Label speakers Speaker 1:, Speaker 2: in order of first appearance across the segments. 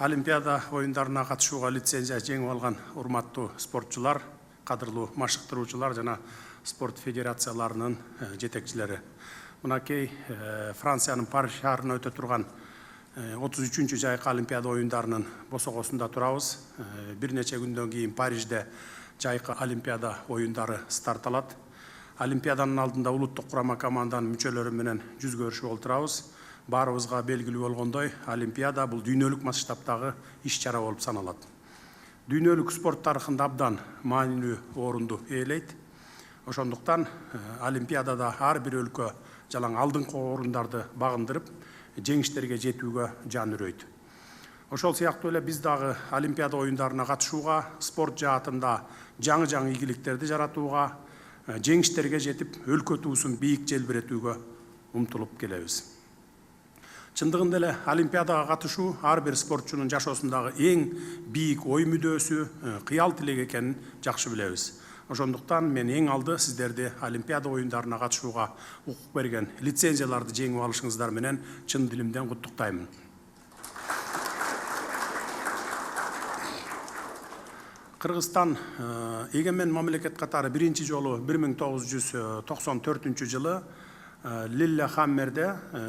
Speaker 1: Олимпиада оюндарына катышууга лицензия жеңип алган урматтуу спортчулар, кадырлуу машыктыруучулар жана спорт федерацияларынын жетекчилери. Мынакей Франциянын Париж шаарында өтө турган 33-чү жайкы Олимпиада оюндарынын босогосунда турабыз. Бир нече күндөн кийин Парижде жайкы Олимпиада оюндары старт алат. Олимпиаданын алдында улуттук курама команданын мүчөлөрү менен жүз көрүшүп олтурабыз. Баарыбызга белгилүү болгондой, Олимпиада бул дүйнөлүк масштабтагы иш-чара болуп саналат. Дүйнөлүк спорт тарыхында абдан маанилүү орунду ээлейт. Ошондуктан Олимпиадада ар бир өлкө жалаң алдыңкы орундарды багындырып, жеңиштерге жетүүгө жан үрөйт. Ошол сыяктуу эле биз дагы Олимпиада оюндарына катышууга, спорт жаатында жаңы ийгиликтерди жаратууга, жеңиштерге жетип, өлкө туусун бийик желбиретүүгө умтулуп келебиз. Чындыгында эле Олимпиадага катышуу ар бир спортчунун жашоосундагы эң бийик ой мүдөөсү, кыял тилек экенин жакшы билебиз. Ошондуктан мен эң алды сиздерди Олимпиада оюндарына катышууга укук берген лицензияларды жеңип алышыңыздар менен чын дилимден куттуктаймын. Кыргызстан эгемен мамлекет катары биринчи жолу 1994 жылы Лиллехаммерде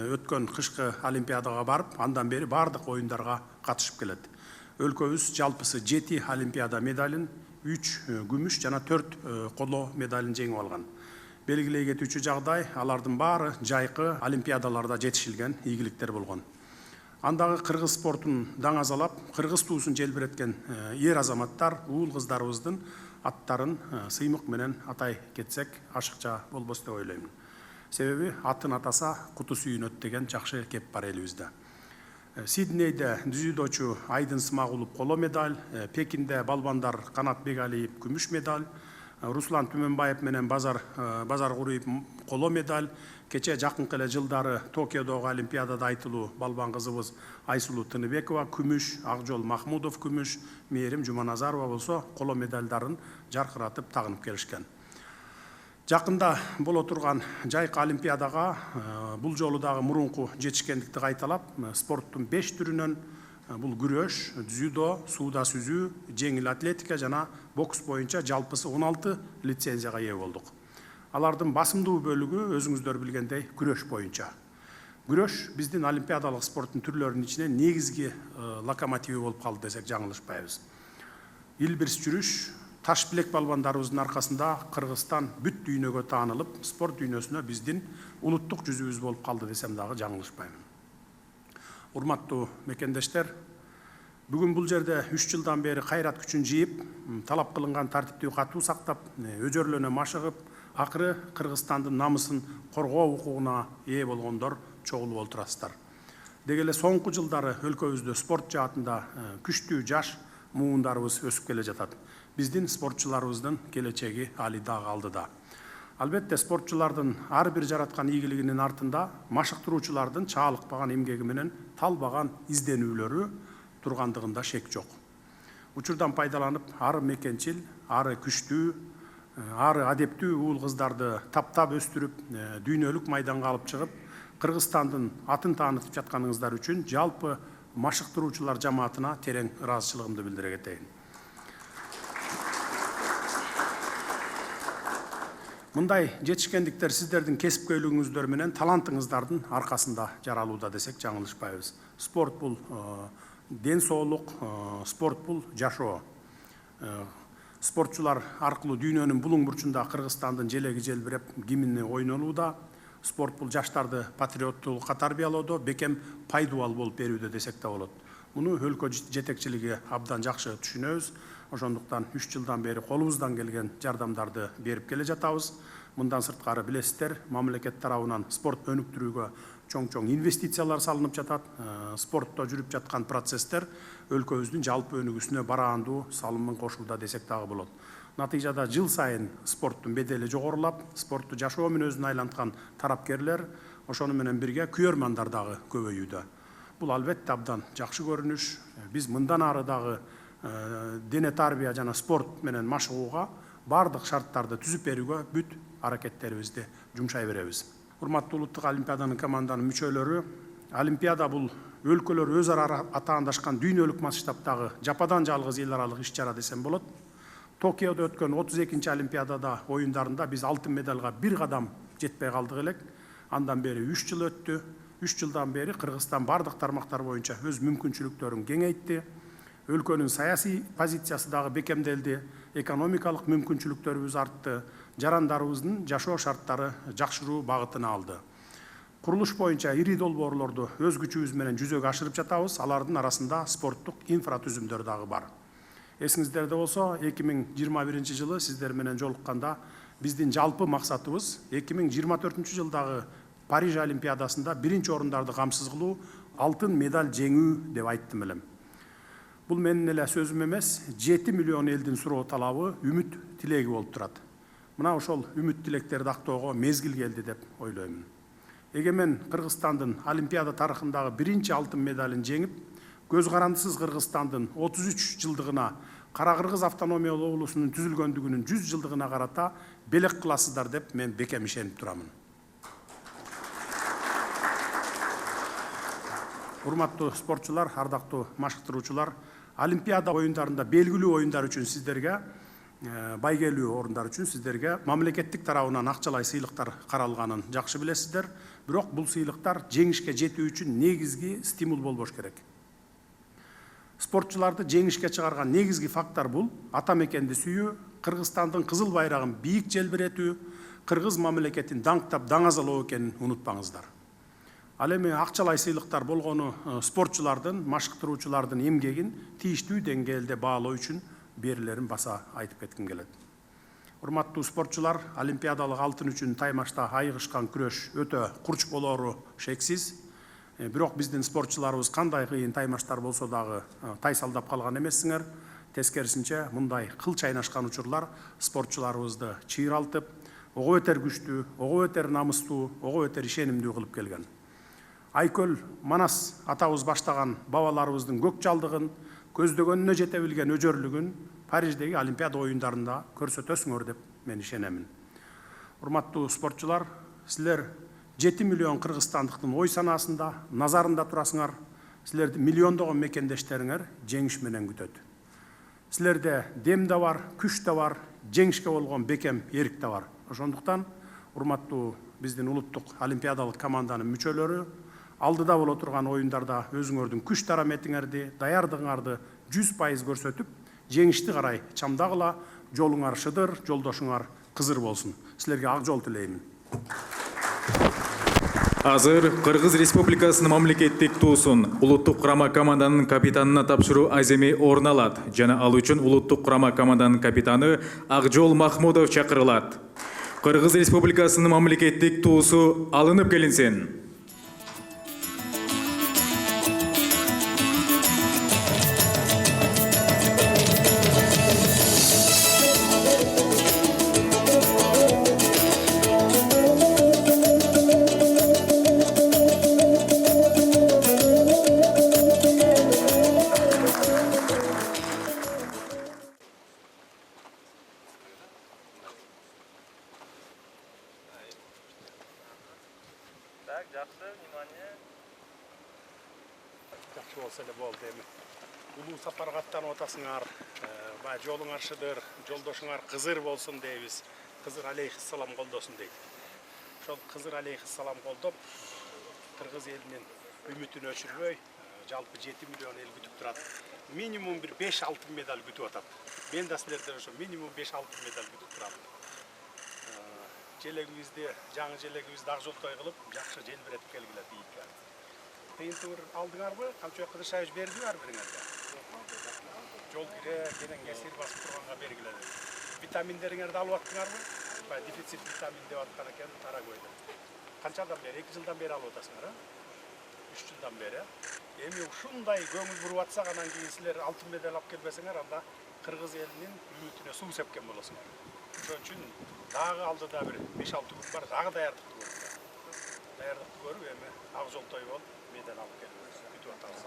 Speaker 1: өткөн кышкы Олимпиадага барып, андан бери бардык оюндарга катышып келет. Өлкөбүз жалпысы 7 Олимпиада медалин, 3 күмүш жана 4 коло медалин жеңип алган. Белгилей кетүүчү жагдай, алардын баары жайкы Олимпиадаларда жетишилген ийгиликтер болгон. Андагы кыргыз спортун даңазалап, кыргыз туусун желбиреткен ер азаматтар, уул кыздарыбыздын аттарын сыймык менен атай кетсек, ашыкча болбос деп ойлоймун. Себеби атын атаса куту сүйүнөт деген жакшы кеп бар элибизде. Сиднейде дзюдочу Айдын Смагулов коло медаль, Пекинде балбандар Канат Бегалиев күмүш медаль, Руслан Түмөнбаев менен Базар Куриев коло медаль, кече жакынкы эле жылдары Токиодогу Олимпиадада айтылуу балбан кызыбыз Айсулуу Тыныбекова күмүш, Акжол Махмудов күмүш, Мээрим Жуманазарова болсо коло медальдарын жаркыратып тагынып келишкен. Жакында боло турган жайкы Олимпиадага бул жолу дагы мурунку жетишкендикти кайталап, спорттун 5 түрүнөн бул күрөш, дзюдо, сууда сүзүү, жеңил атлетика жана бокс боюнча жалпысы 16 лицензияга ээ болдук. Алардын басымдуу бөлүгү өзүңүздөр билгендей күрөш боюнча. Күрөш биздин олимпиадалык спорттун түрлөрүнүн ичинен негизги локомотиви болуп калды десек жаңылышпайбыз. Илбирс жүрүш, таш билек балбандарыбыздын аркасында Кыргызстан бүт дүйнөгө таанылып, спорт дүйнөсүнө биздин улуттук жүзүбүз болуп калды десем дагы жаңылышпайм. Урматтуу мекендештер, бүгүн бул жерде 3 жылдан бери кайрат күчүн жыйып, талап кылынган тартиптүү катуу сактап, өжөрлөнө машыгып, акыры Кыргызстандын намысын коргоо укугуна ээ болгондор чогулуп олтурасыздар. Деги эле соңку жылдары өлкөбүздө спорт жаатында күчтүү жаш муундарыбыз өсүп келе жатат. Биздин спортчуларыбыздын келечеги али дагы алдыда. Албетте спортчулардын ар бир жараткан ийгилигинин артында машыктыруучулардын чаалыкпаган эмгеги менен талбаган изденүүлөрү тургандыгында шек жок. Учурдан пайдаланып, ары мекенчил, ары күчтүү, ары адептүү уул кыздарды таптап өстүрүп, дүйнөлүк майданга алып чыгып, Кыргызстандын атын таанытып жатканыңыздар үчүн жалпы машыктыруучулар жамаатына терең ыраазычылыгымды билдире кетейин. Мындай жетишкендиктер сиздердин кесипкөйлүгүңүздөр менен талантыңыздардын аркасында жаралууда десек жаңылышпайбыз. Спорт бул ден соолук, спорт бул жашоо. Спортчулар аркылуу дүйнөнүн булуң бурчунда Кыргызстандын желеги желбиреп, гимни ойнолууда. Спорт бул жаштарды патриоттуулукка тарбиялоодо бекем пайдубал болуп берүүдө десек да болот. Муну өлкө жетекчилиги абдан жакшы түшүнөбүз. Ошондуктан 3 жылдан бери колубуздан келген жардамдарды берип келе жатабыз. Мындан сырткары билесиздер, мамлекет тарабынан спорт өнүктүрүүгө чоң инвестициялар салынып жатат. Спортто жүрүп жаткан процесстер өлкөбүздүн жалпы өнүгүүсүнө бараандуу салымын кошууда десек дагы болот. Натыйжада жыл сайын спорттун бедели жогорулап, спортту жашоо мүнөзүнө айланткан тарапкерлер, ошону менен бирге күйөрмандар дагы көбөйүүдө. Бул албетте абдан жакшы көрүнүш. Биз мындан ары дагы дене тарбия жана спорт менен машыгууга бардык шарттарды түзүп берүүгө бүт аракеттерибизди жумшай беребиз. Урматтуу улуттук олимпиаданын команданын мүчөлөрү, олимпиада бул өлкөлөр өз ара атаандашкан дүйнөлүк масштабтагы жападан жалгыз эл аралык иш чара десем болот. Токиодо өткөн 32-нчи Олимпиадада оюндарында биз алтын медалга бир кадам жетпей калдык элек. Андан бери 3 жыл өттү. 3 жылдан бери Кыргызстан бардык тармактар боюнча өз мүмкүнчүлүктөрүн кеңейтти. Өлкөнүн саясий позициясы дагы бекемделди. Экономикалык мүмкүнчүлүктөрүбүз артты. Жарандарыбыздын жашоо шарттары жакшыруу багытына алды. Курулуш боюнча ири долбоорлорду өз күчүбүз менен жүзөгө ашырып жатабыз. Алардын арасында спорттук инфратүзүмдөр дагы бар. Эсиңиздерде болсо, 2021 жылы сиздер менен жолукканда биздин жалпы максатыбыз 2024 жылдагы Париж Олимпиадасында биринчи орундарды камсыз кылуу, алтын медаль жеңүү деп айттым элем. Бул менин эле сөзүм эмес, 7 миллион элдин суроо талабы, үмүт тилеги болуп турат. Мына ошол үмүт тилектерди актоого мезгил келди деп ойлоймун. Эгемен Кыргызстандын Олимпиада тарыхындагы биринчи алтын медалын жеңип, көз карандысыз Кыргызстандын 33 жылдыгына, Кара Кыргыз автономиялуу облусунун түзүлгөндүгүнүн 100 жылдыгына карата белек кыласыздар деп мен бекем ишенип турамын. Урматтуу спортчулар, ардактуу машыктыруучулар, Олимпиада оюндарында белгилүү оюндар үчүн сиздерге, байгелүү орундар үчүн сиздерге мамлекеттик тарабынан акчалай сыйлыктар каралганын жакшы билесиздер. Бирок бул сыйлыктар жеңишке жетүү үчүн негизги стимул болбош керек. Спортчуларды жеңишке чыгарган негизги фактор бул ата мекенди сүйүү, Кыргызстандын кызыл байрагын бийик желбиретүү, кыргыз мамлекетин даңктап даңазалоо экенин унутпаңыздар. Ал эми акчалай сыйлыктар болгону спортчулардын, машыктыруучулардын эмгегин тийиштүү деңгээлде баалоо үчүн берилерин баса айтып кетким келет. Урматтуу спортчулар, олимпиадалык алтын үчүн таймашта айыгышкан күрөш өтө курч болору шексиз. Бирок биздин спортчуларыбыз кандай кыйын таймаштар болсо дагы тайсалдап калган эмессиңер. Тескерисинче, мындай кыл чайнашкан учурлар спортчуларыбызды чыйралтып, ого бетер күчтүү, ого бетер намыстуу, ого бетер ишенимдүү кылып келген. Айкөл Манас атабыз баштаган бабаларыбыздын көк жалдыгын, көздөгөнүнө жете билген өжөрлүгүн Париждеги Олимпиада оюндарында көрсөтөсүңөр деп мен ишенемин. Урматтуу спортчулар, силер 7 миллион кыргызстандыктын ой санаасында, назарында турасыңар. Силерди миллиондогон мекендештериңер жеңиш менен күтөт. Силерде дем да бар, күч да бар, жеңишке болгон бекем эрик да бар. Ошондуктан, урматтуу биздин улуттук олимпиадалык команданын мүчөлөрү, алдыда боло турган оюндарда өзүңөрдүн күч тараметиңерди, даярдыгыңарды 100% көрсөтүп, жеңишти карай чамдагыла, жолуңар шыдыр, жолдошуңар кызыр болсун. Силерге ак жол тилеймин.
Speaker 2: Азыр Кыргыз Республикасынын мамлекеттик туусун улуттук курама команданын капитанына тапшыруу аземи орун алат. Жана ал үчүн улуттук курама команданын капитаны Акжол Махмудов чакырылат. Кыргыз Республикасынын мамлекеттик туусу алынып келинсин.
Speaker 1: Так, жақсы, внимание. Жақсы болса эле болду эми. Улуу сапарга аттанып атасыңар. Жолуңар шыдыр, жолдошуңар кызыр болсун дейбиз. Кызыр алейхиссалам колдосун дейт. Ошол кызыр алейхиссалам колдоп, кыргыз элинин үмүтүн өчүрбөй, жалпы 7 миллион эл күтүп турат. Минимум бир 5 алтын медаль күтүп атат. Мен да силерден ошо минимум 5 алтын медаль күтүп турам. Желегибизди, жаңы желегибизди ак жолтой кылып, жакшы желбиретип келгиле бийикке. Кыйынтыгыр алдыңарбы? Камчыбек Кыдыршаевич бердиби ар бириңерге? Жол кире, кенен кесир басып турганга бергиле. Витаминдериңерди алып аттыңарбы? Дефицит витамин деп аткан экен Тарагойдо. Канчадан бери? 2 жылдан бери алып атасыңар, а? 3 жылдан бери. Эми ушундай көңүл буруп атсак, анан кийин силер алтын медаль алып келбесеңер, анда кыргыз элинин үмүтүнө суу сепкен болосуңар. Ошон үчүн дагы алдыда бир 5-6 күн бар, дагы даярдыкты көрүп. Даярдыкты көрүп, эми ак жолтой болуп, медаль алып келип күтүп атабыз.